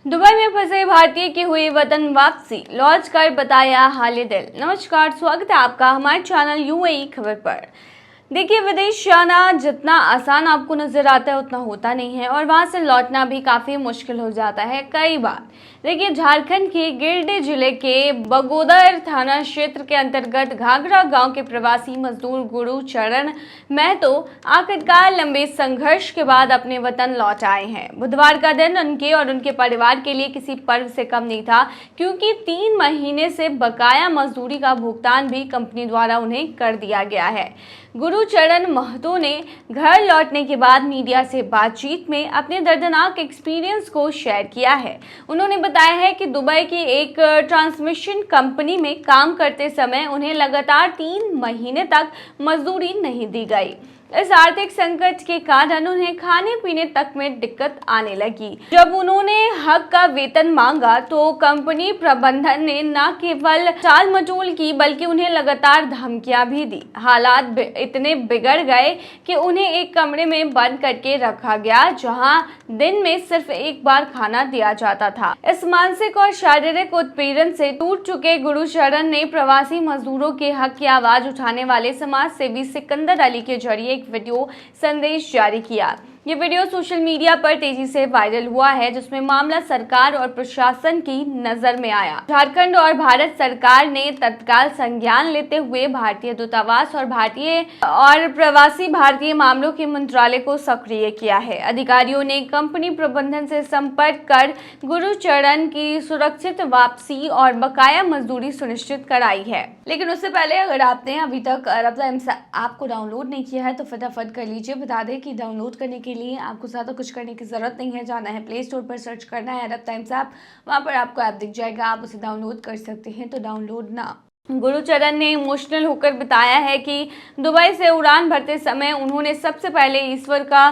Dubai में फंसे भारतीय की हुई वतन वापसी, लौट कर बताया हाल दिल। नमस्कार, स्वागत है आपका हमारे चैनल यूएई खबर पर। देखिए, विदेश जाना जितना आसान आपको नजर आता है उतना होता नहीं है और वहां से लौटना भी काफी मुश्किल हो जाता है कई बार। देखिए, झारखंड के गिरिडीह जिले के बगोदर थाना क्षेत्र के अंतर्गत घाघरा गांव के प्रवासी मजदूर गुरुचरण महतो आखिरकार लंबे संघर्ष के बाद अपने वतन लौट आए हैं। बुधवार का दिन उनके और उनके परिवार के लिए किसी पर्व से कम नहीं था, क्योंकि 3 महीने से बकाया मजदूरी का भुगतान भी कंपनी द्वारा उन्हें कर दिया गया है। गुरुचरण महतो ने घर लौटने के बाद मीडिया से बातचीत में अपने दर्दनाक एक्सपीरियंस को शेयर किया है। उन्होंने बताया है कि दुबई की एक ट्रांसमिशन कंपनी में काम करते समय उन्हें लगातार 3 महीने तक मजदूरी नहीं दी गई। इस आर्थिक संकट के कारण उन्हें खाने पीने तक में दिक्कत आने लगी। जब उन्होंने हक का वेतन मांगा तो कंपनी प्रबंधन ने न केवल टाल मटोल की बल्कि उन्हें लगातार धमकियां भी दी। हालात इतने बिगड़ गए कि उन्हें एक कमरे में बंद करके रखा गया, जहां दिन में सिर्फ एक बार खाना दिया जाता था। इस मानसिक और शारीरिक उत्पीड़न से टूट चुके गुरुचरण ने प्रवासी मजदूरों के हक की आवाज उठाने वाले समाज सेवी सिकंदर अली के जरिए एक वीडियो संदेश जारी किया। ये वीडियो सोशल मीडिया पर तेजी से वायरल हुआ है, जिसमें मामला सरकार और प्रशासन की नजर में आया। झारखंड और भारत सरकार ने तत्काल संज्ञान लेते हुए भारतीय दूतावास और भारतीय और प्रवासी भारतीय मामलों के मंत्रालय को सक्रिय किया है। अधिकारियों ने कंपनी प्रबंधन से संपर्क कर गुरुचरण की सुरक्षित वापसी और बकाया मजदूरी सुनिश्चित कराई है। लेकिन उससे पहले अगर आपने अभी तक अरब टाइम्स ऐप को डाउनलोड नहीं किया है तो फटाफट कर लीजिए। बता दें कि डाउनलोड करने के लिए आपको ज़्यादा कुछ करने की ज़रूरत नहीं है। जाना है प्ले स्टोर पर, सर्च करना है अरब टाइम्स ऐप, वहाँ पर आपको ऐप दिख जाएगा, आप उसे डाउनलोड कर सकते हैं। तो डाउनलोड ना। गुरुचरण ने इमोशनल होकर बताया है कि दुबई से उड़ान भरते समय उन्होंने सबसे पहले ईश्वर का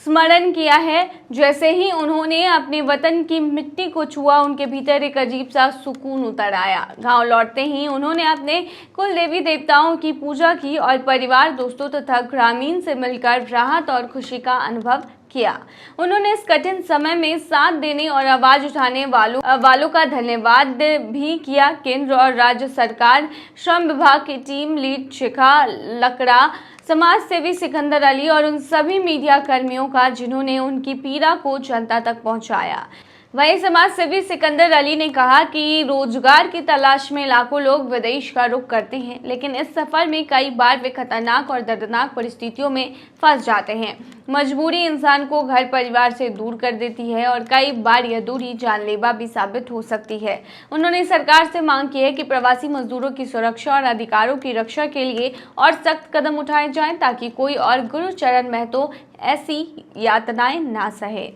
स्मरण किया है। जैसे ही उन्होंने अपने वतन की मिट्टी को छुआ, उनके भीतर एक अजीब सा सुकून उतर आया। गांव लौटते ही उन्होंने अपने कुल देवी देवताओं की पूजा की और परिवार, दोस्तों तथा ग्रामीण से मिलकर राहत और खुशी का अनुभव किया। उन्होंने इस कठिन समय में साथ देने और आवाज उठाने वालों का धन्यवाद भी किया। केंद्र और राज्य सरकार, श्रम विभाग की टीम लीड शिखा लकड़ा, समाज सेवी सिकंदर अली और उन सभी मीडिया कर्मियों का जिन्होंने उनकी पीड़ा को जनता तक पहुंचाया। वहीं समाज सेवी सिकंदर अली ने कहा कि रोजगार की तलाश में लाखों लोग विदेश का रुख करते हैं, लेकिन इस सफर में कई बार वे खतरनाक और दर्दनाक परिस्थितियों में फंस जाते हैं। मजबूरी इंसान को घर परिवार से दूर कर देती है और कई बार यह दूरी जानलेवा भी साबित हो सकती है। उन्होंने सरकार से मांग की है कि प्रवासी मजदूरों की सुरक्षा और अधिकारों की रक्षा के लिए और सख्त कदम उठाए जाएं, ताकि कोई और गुरुचरण महतो ऐसी यातनाएं ना सहे।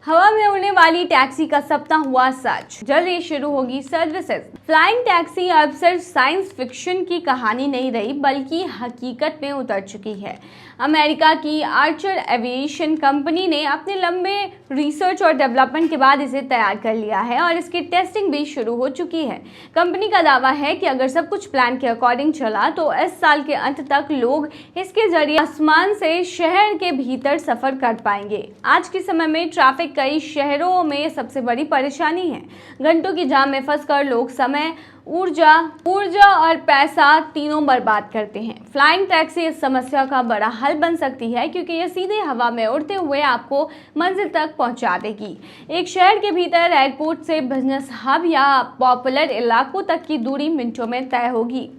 हवा में उड़ने वाली टैक्सी का सपना हुआ सच, जल्द ही शुरू होगी सर्विसेज। फ्लाइंग टैक्सी अब सिर्फ साइंस फिक्शन की कहानी नहीं रही, बल्कि हकीकत में उतर चुकी है। अमेरिका की आर्चर एविएशन कंपनी ने अपने लंबे रिसर्च और डेवलपमेंट के बाद इसे तैयार कर लिया है और इसकी टेस्टिंग भी शुरू हो चुकी है। कंपनी का दावा है कि अगर सब कुछ प्लान के अकॉर्डिंग चला तो इस साल के अंत तक लोग इसके जरिए आसमान से शहर के भीतर सफर कर पाएंगे। आज के समय में ट्रैफिक कई शहरों में सबसे बड़ी परेशानी है। घंटों की जाम में फंसकर लोग समय, ऊर्जा और पैसा तीनों बर्बाद करते हैं। फ्लाइंग टैक्सी इस समस्या का बड़ा हल बन सकती है, क्योंकि यह सीधे हवा में उड़ते हुए आपको मंजिल तक पहुंचा देगी। एक शहर के भीतर एयरपोर्ट से बिजनेस हब या पॉपुलर इलाकों तक की दूरी मिनटों में तय होगी।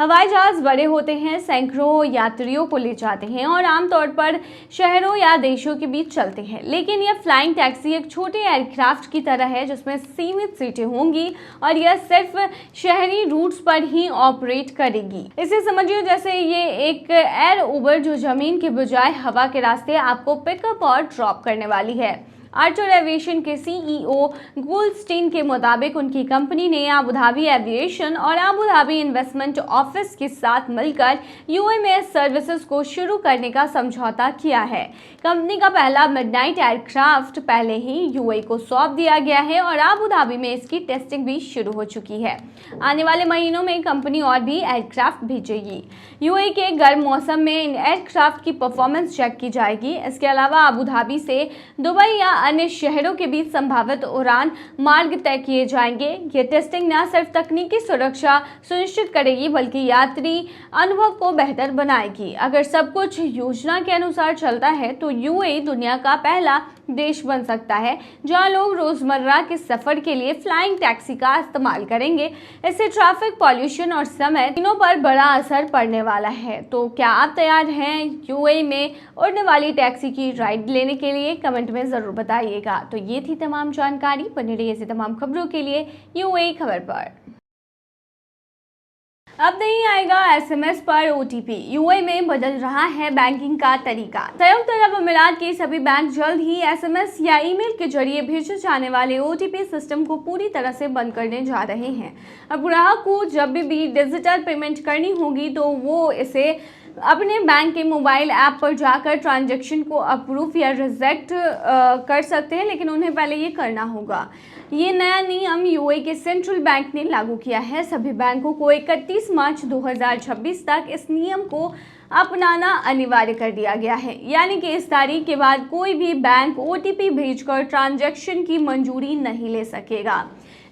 हवाई जहाज बड़े होते हैं, सैकड़ों यात्रियों को ले जाते हैं और आमतौर पर शहरों या देशों के बीच चलते हैं। लेकिन यह फ्लाइंग टैक्सी एक छोटे एयरक्राफ्ट की तरह है, जिसमें सीमित सीटें होंगी और यह सिर्फ शहरी रूट्स पर ही ऑपरेट करेगी। इसे समझिए जैसे ये एक एयर उबर जो जमीन के बजाय हवा के रास्ते आपको पिकअप और ड्रॉप करने वाली है। आर्चर एविएशन के सीईओ गोल्डस्टीन के मुताबिक उनकी कंपनी ने अबू धाबी एविएशन और अबू धाबी इन्वेस्टमेंट ऑफिस के साथ मिलकर यूएई में सर्विसेज को शुरू करने का समझौता किया है। कंपनी का पहला मिडनाइट एयरक्राफ्ट पहले ही यूएई को सौंप दिया गया है और अबू धाबी में इसकी टेस्टिंग भी शुरू हो चुकी है। आने वाले महीनों में कंपनी और भी एयरक्राफ्ट भेजेगी। यूएई के गर्म मौसम में इन एयरक्राफ्ट की परफॉर्मेंस चेक की जाएगी। इसके अलावा अबू धाबी से दुबई या अन्य शहरों के बीच संभावित उड़ान मार्ग तय किए जाएंगे। ये टेस्टिंग न सिर्फ तकनीकी सुरक्षा सुनिश्चित करेगी बल्कि यात्री अनुभव को बेहतर बनाएगी। अगर सब कुछ योजना के अनुसार चलता है तो यूएई दुनिया का पहला देश बन सकता है जहां लोग रोजमर्रा के सफर के लिए फ्लाइंग टैक्सी का इस्तेमाल करेंगे। इससे ट्रैफिक, पॉल्यूशन और समय तीनों पर बड़ा असर पड़ने वाला है। तो क्या आप तैयार हैं यूएई में उड़ने वाली टैक्सी की राइड लेने के लिए? कमेंट में जरूर बताइएगा। तो ये थी तमाम जानकारी। बने रहिए ऐसी तमाम खबरों के लिए यूएई खबर पर। अब नहीं आएगा एसएमएस पर ओटीपी। यूएई में बदल रहा है बैंकिंग का तरीका। संयुक्त अरब अमीरात के सभी बैंक जल्द ही एसएमएस या ईमेल के जरिए भेजे जाने वाले ओटीपी सिस्टम को पूरी तरह से बंद करने जा रहे हैं। अब ग्राहक को जब भी डिजिटल पेमेंट करनी होगी तो वो इसे अपने बैंक के मोबाइल ऐप पर जाकर ट्रांजैक्शन को अप्रूव या रिजेक्ट कर सकते हैं, लेकिन उन्हें पहले ये करना होगा। ये नया नियम यूएई के सेंट्रल बैंक ने लागू किया है। सभी बैंकों को 31 मार्च 2026 तक इस नियम को अपनाना अनिवार्य कर दिया गया है। यानी कि इस तारीख के बाद कोई भी बैंक ओटीपी भेजकर ट्रांजैक्शन की मंजूरी नहीं ले सकेगा।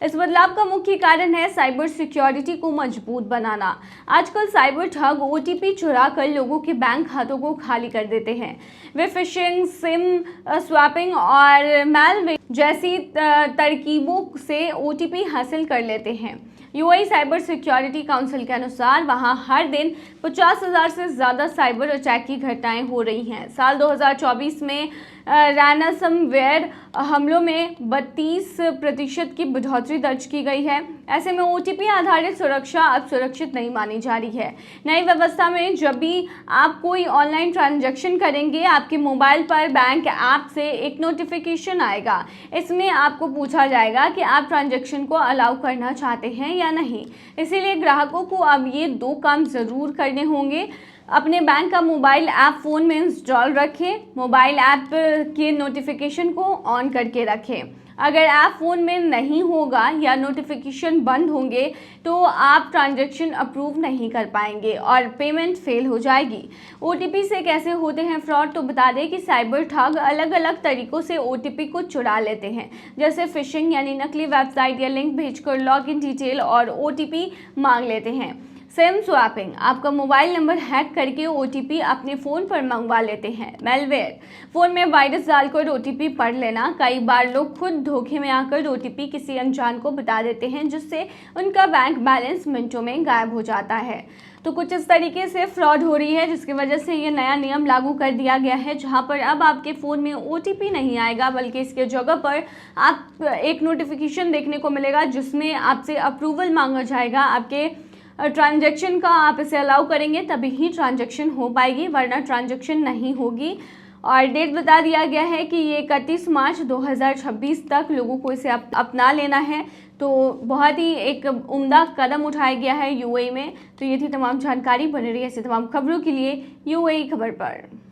इस बदलाव का मुख्य कारण है साइबर सिक्योरिटी को मजबूत बनाना। आजकल साइबर ठग ओटीपी चुरा कर लोगों के बैंक खातों को खाली कर देते हैं। वे फिशिंग, सिम स्वैपिंग और मैलवेयर जैसी तरकीबों से ओटीपी हासिल कर लेते हैं। यूएई साइबर सिक्योरिटी काउंसिल के अनुसार वहां हर दिन 50,000 से ज़्यादा साइबर अटैक की घटनाएं हो रही हैं। साल 2024 में रैनसमवेयर हमलों में 32% की बढ़ोतरी दर्ज की गई है। ऐसे में ओटीपी आधारित सुरक्षा अब सुरक्षित नहीं मानी जा रही है। नई व्यवस्था में जब भी आप कोई ऑनलाइन ट्रांजैक्शन करेंगे, आपके मोबाइल पर बैंक ऐप से एक नोटिफिकेशन आएगा। इसमें आपको पूछा जाएगा कि आप ट्रांजैक्शन को अलाउ करना चाहते हैं या नहीं। इसीलिए ग्राहकों को अब ये 2 काम ज़रूर करने होंगे। अपने बैंक का मोबाइल ऐप फ़ोन में इंस्टॉल रखें, मोबाइल ऐप के नोटिफिकेशन को ऑन करके रखें। अगर ऐप फ़ोन में नहीं होगा या नोटिफिकेशन बंद होंगे तो आप ट्रांजैक्शन अप्रूव नहीं कर पाएंगे और पेमेंट फेल हो जाएगी। ओटीपी से कैसे होते हैं फ्रॉड, तो बता दें कि साइबर ठग अलग अलग तरीक़ों से ओटीपी को चुरा लेते हैं, जैसे फिशिंग यानी नकली वेबसाइट या लिंक भेजकर लॉगिन डिटेल और ओटीपी मांग लेते हैं। सिम स्वैपिंग, आपका मोबाइल नंबर हैक करके ओटीपी अपने फ़ोन पर मंगवा लेते हैं। मैलवेयर, फ़ोन में वायरस डालकर ओटीपी पढ़ लेना। कई बार लोग खुद धोखे में आकर ओटीपी किसी अनजान को बता देते हैं, जिससे उनका बैंक बैलेंस मिनटों में गायब हो जाता है। तो कुछ इस तरीके से फ्रॉड हो रही है, जिसकी वजह से ये नया नियम लागू कर दिया गया है, जहां पर अब आपके फ़ोन में ओटीपी नहीं आएगा, बल्कि इसके जगह पर आप एक नोटिफिकेशन देखने को मिलेगा जिसमें आपसे अप्रूवल मांगा जाएगा आपके ट्रांजैक्शन का। आप इसे अलाउ करेंगे तभी ही ट्रांजैक्शन हो पाएगी, वरना ट्रांजैक्शन नहीं होगी। और डेट बता दिया गया है कि ये 31 मार्च 2026 तक लोगों को इसे अपना लेना है। तो बहुत ही एक उम्दा कदम उठाया गया है यूएई में। तो ये थी तमाम जानकारी। बने रही ऐसी तमाम खबरों के लिए यूएई खबर पर।